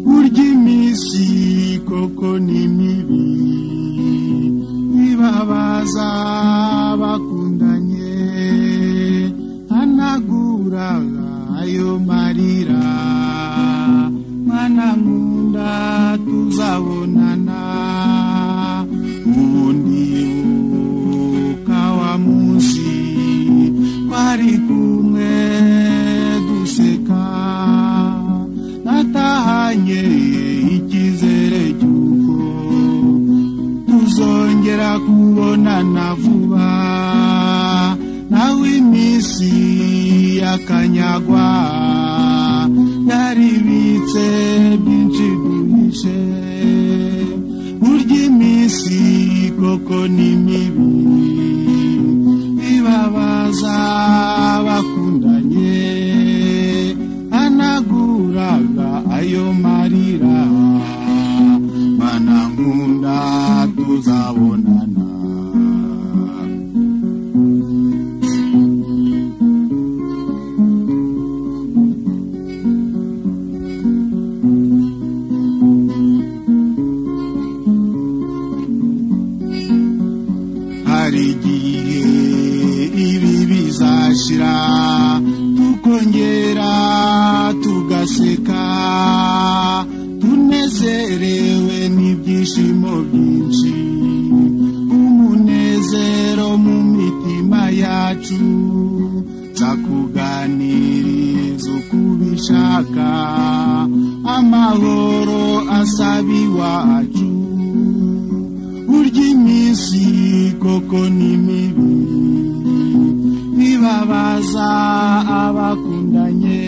burya iminsi koko ni mibi ibabaza bakundanye hanagura ayo marira mwana nkunda tuzabonana ubundi ukawa munsi twari kumwe duseka natahanye ikizere cy'uko tuzongera kubonana vuba nawe iminsi yakanyagwa yaribitse byinshi duhishe burya iminsi koko ni mibi ibabaza bakundanye hanaguraga ayo marira mana nkunda tuzabonana hari igihe ibi bizashira tukongera tugaseka tunezerewe n'ibyishimo byinshi umunezero mu mitima yacu zakuganiriza uko ubishaka amahoro asaba iwacu burya iminsi koko ni mibi ibabaza abakundanye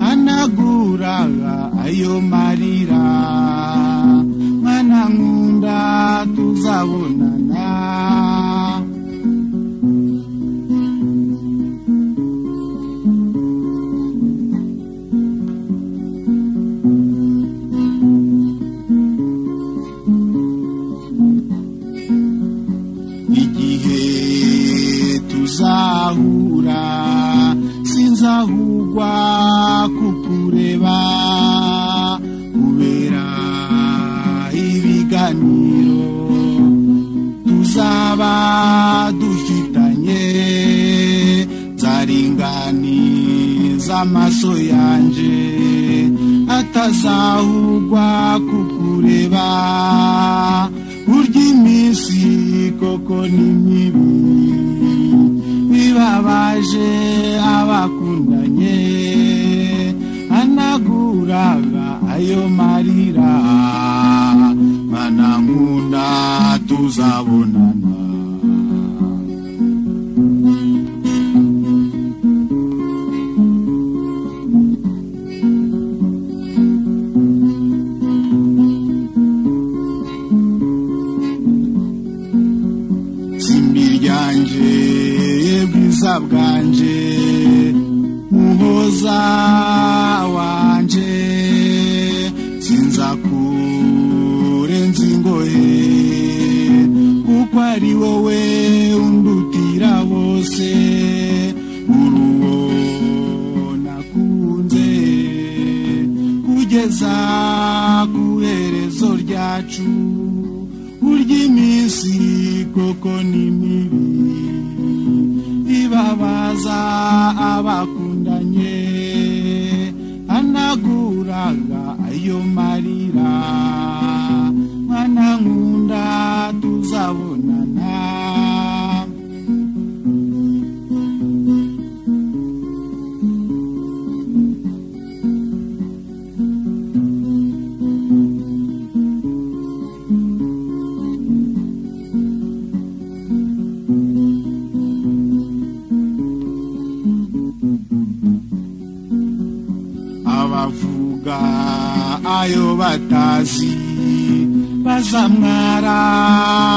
hanaguraga ayo marira mwana nkunda tuzabonana igihe tuzahura sinzahugwa kukureba kubera ibiganiro tuzaba dufitanye zaringaniza amaso yanje atazahugwa kukureba burya iminsi koko ni mibi ibabaje abakundanye hanaguraga ayo marira mana nkunda tuzabonana bwiza bwanje muhoza wanje sinza kurenza ingohe kuko ari wowe undutira bose uruwo nakunze kugeza ku iherezo ryacu burya iminsi koko ni mibi ibabaza abakundanye hanaguraga ayo marira mwana nkunda tuzabonana abavuga ayo batazi bazamwara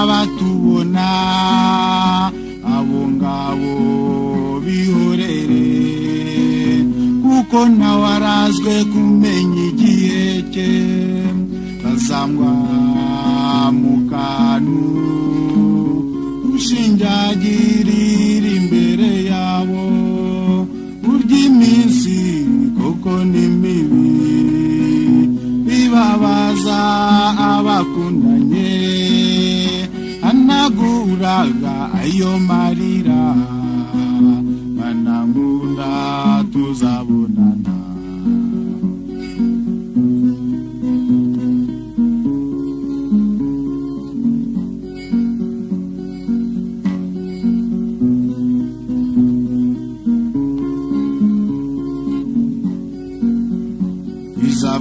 batubona abo ngabo bihorere kuko nawarazwe kumenya igihe cye bazamwa mu kantu ushinjagirira imbere yabo burya iminsi abakundanye anaguraga ayo marira manangunda tuzabonana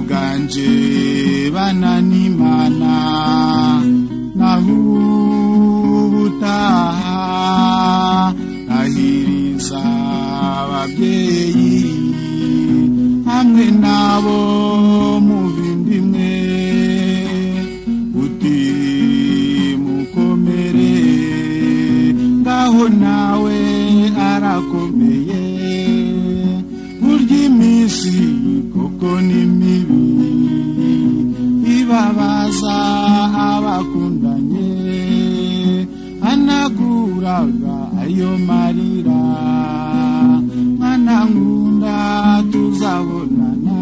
bwanje bananimana nahubutaha nahiriza ababyeyi hamwe nabo mu bindi mwe uti mukomere ngaho nawe arakomeye burya iminsi koko ni mibi ibabaza abakundanye anaguraga ayo marira mwana nkunda tuzabonana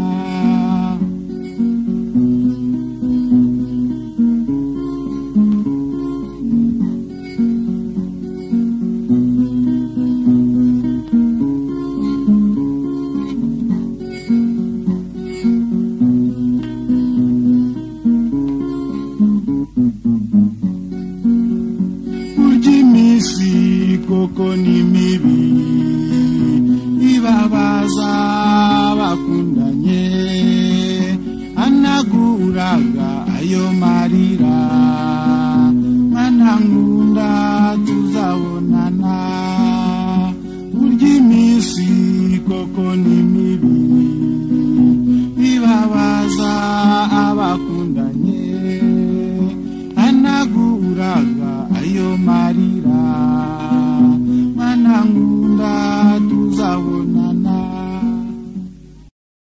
koko ni mibi ibabaza bakundanye anaguraga ayo marira mwana nkunda tuzabonana burya iminsi koko ni mibi ibabaza abakundanye anaguraga ayo marira